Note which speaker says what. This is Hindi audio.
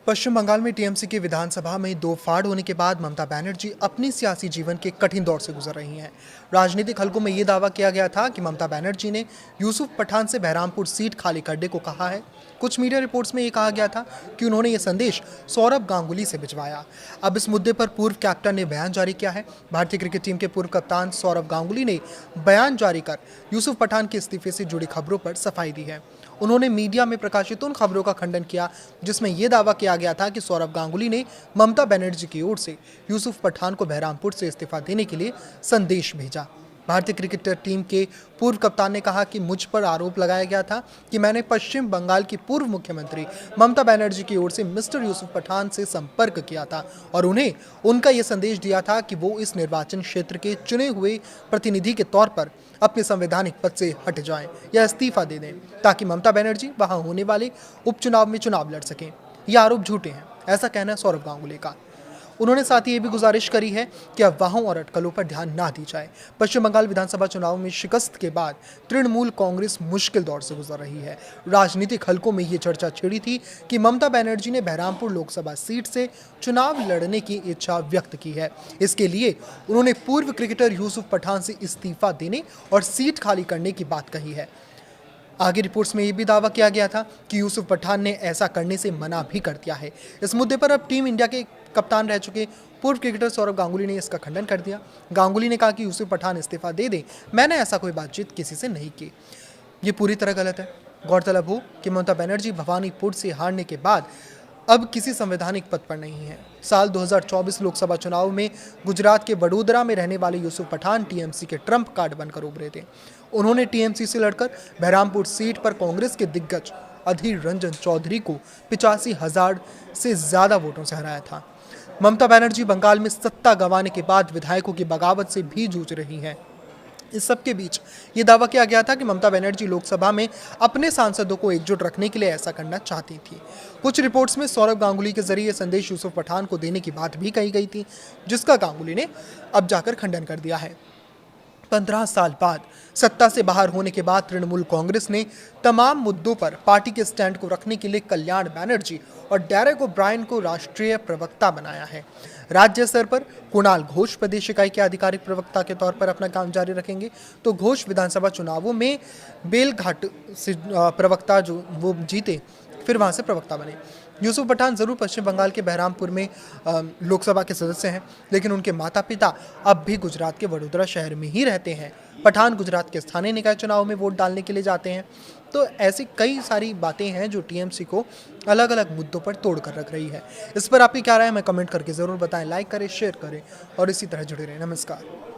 Speaker 1: पश्चिम बंगाल में टीएमसी की विधानसभा में दो फाड़ होने के बाद ममता बनर्जी अपनी सियासी जीवन के कठिन दौर से गुजर रही हैं। राजनीतिक हलकों में ये दावा किया गया था कि ममता बनर्जी ने यूसुफ पठान से बहरामपुर सीट खाली करने को कहा है। कुछ मीडिया रिपोर्ट्स में ये कहा गया था कि उन्होंने ये संदेश सौरभ गांगुली से भिजवाया। अब इस मुद्दे पर पूर्व कैप्टन ने बयान जारी किया है। भारतीय क्रिकेट टीम के पूर्व कप्तान सौरभ गांगुली ने बयान जारी कर यूसुफ पठान के इस्तीफे से जुड़ी खबरों पर सफाई दी है। उन्होंने मीडिया में प्रकाशित उन खबरों का खंडन किया जिसमें यह दावा किया गया था कि सौरभ गांगुली ने ममता बनर्जी की ओर से यूसुफ पठान को बहरामपुर से इस्तीफा देने के लिए संदेश भेजा। भारतीय क्रिकेट टीम के पूर्व कप्तान ने कहा कि मुझ पर आरोप लगाया गया था कि मैंने पश्चिम बंगाल की पूर्व मुख्यमंत्री ममता बनर्जी की ओर से मिस्टर यूसुफ पठान से संपर्क किया था और उन्हें उनका यह संदेश दिया था कि वो इस निर्वाचन क्षेत्र के चुने हुए प्रतिनिधि के तौर पर अपने संवैधानिक पद से हट जाएं या इस्तीफा दे दें ताकि ममता बनर्जी वहां होने वाले उपचुनाव में चुनाव लड़ सकें। ये आरोप झूठे हैं, ऐसा कहना है सौरभ गांगुली का। उन्होंने साथ ही ये भी गुजारिश करी है कि अफवाहों और अटकलों पर ध्यान ना दी जाए। पश्चिम बंगाल विधानसभा चुनाव में शिकस्त के बाद तृणमूल कांग्रेस मुश्किल दौर से गुजर रही है। राजनीतिक हलकों में ये चर्चा छिड़ी थी कि ममता बनर्जी ने बहरामपुर लोकसभा सीट से चुनाव लड़ने की इच्छा व्यक्त की है। इसके लिए उन्होंने पूर्व क्रिकेटर यूसुफ पठान से इस्तीफा देने और सीट खाली करने की बात कही है। आगे रिपोर्ट्स में यह भी दावा किया गया था कि यूसुफ पठान ने ऐसा करने से मना भी कर दिया है। इस मुद्दे पर अब टीम इंडिया के कप्तान रह चुके पूर्व क्रिकेटर सौरभ गांगुली ने इसका खंडन कर दिया। गांगुली ने कहा कि यूसुफ पठान इस्तीफा दे दे, मैंने ऐसा कोई बातचीत किसी से नहीं की। ये पूरी तरह गलत है। गौरतलब हो कि ममता बनर्जी भवानीपुर से हारने के बाद अब किसी संवैधानिक पद पर नहीं है। साल 2024 लोकसभा चुनाव में गुजरात के वडोदरा में रहने वाले यूसुफ पठान टीएमसी के ट्रम्प कार्ड बनकर उभरे थे। उन्होंने टीएमसी से लड़कर बहरामपुर सीट पर कांग्रेस के दिग्गज अधीर रंजन चौधरी को 85,000 से ज्यादा वोटों से हराया था। ममता बनर्जी बंगाल में सत्ता गंवाने के बाद विधायकों की बगावत से भी जूझ रही हैं। इस सब के बीच ये दावा किया गया था कि ममता बनर्जी लोकसभा में अपने सांसदों को एकजुट रखने के लिए ऐसा करना चाहती थी। कुछ रिपोर्ट्स में सौरभ गांगुली के जरिए संदेश यूसुफ पठान को देने की बात भी कही गई थी, जिसका गांगुली ने अब जाकर खंडन कर दिया है। 15 साल बाद सत्ता से बाहर होने के बाद तृणमूल कांग्रेस ने तमाम मुद्दों पर पार्टी के स्टैंड को रखने के लिए कल्याण बनर्जी और डेरेक ओब्रायन को राष्ट्रीय प्रवक्ता बनाया है। राज्य स्तर पर कुणाल घोष प्रदेश इकाई के आधिकारिक प्रवक्ता के तौर पर अपना काम जारी रखेंगे, तो घोष विधानसभा चुनावों में बेलघाट से प्रवक्ता जो वो जीते फिर वहां से प्रवक्ता बने। यूसुफ पठान जरूर पश्चिम बंगाल के बहरामपुर में लोकसभा के सदस्य हैं, लेकिन उनके माता पिता अब भी गुजरात के वडोदरा शहर में ही रहते हैं। पठान गुजरात के स्थानीय निकाय चुनाव में वोट डालने के लिए जाते हैं। तो ऐसी कई सारी बातें हैं जो टीएमसी को अलग अलग मुद्दों पर तोड़ कर रख रही है। इस पर आपकी क्या राय है, हमें कमेंट करके ज़रूर बताएं। लाइक करें, शेयर करें और इसी तरह जुड़े रहें। नमस्कार।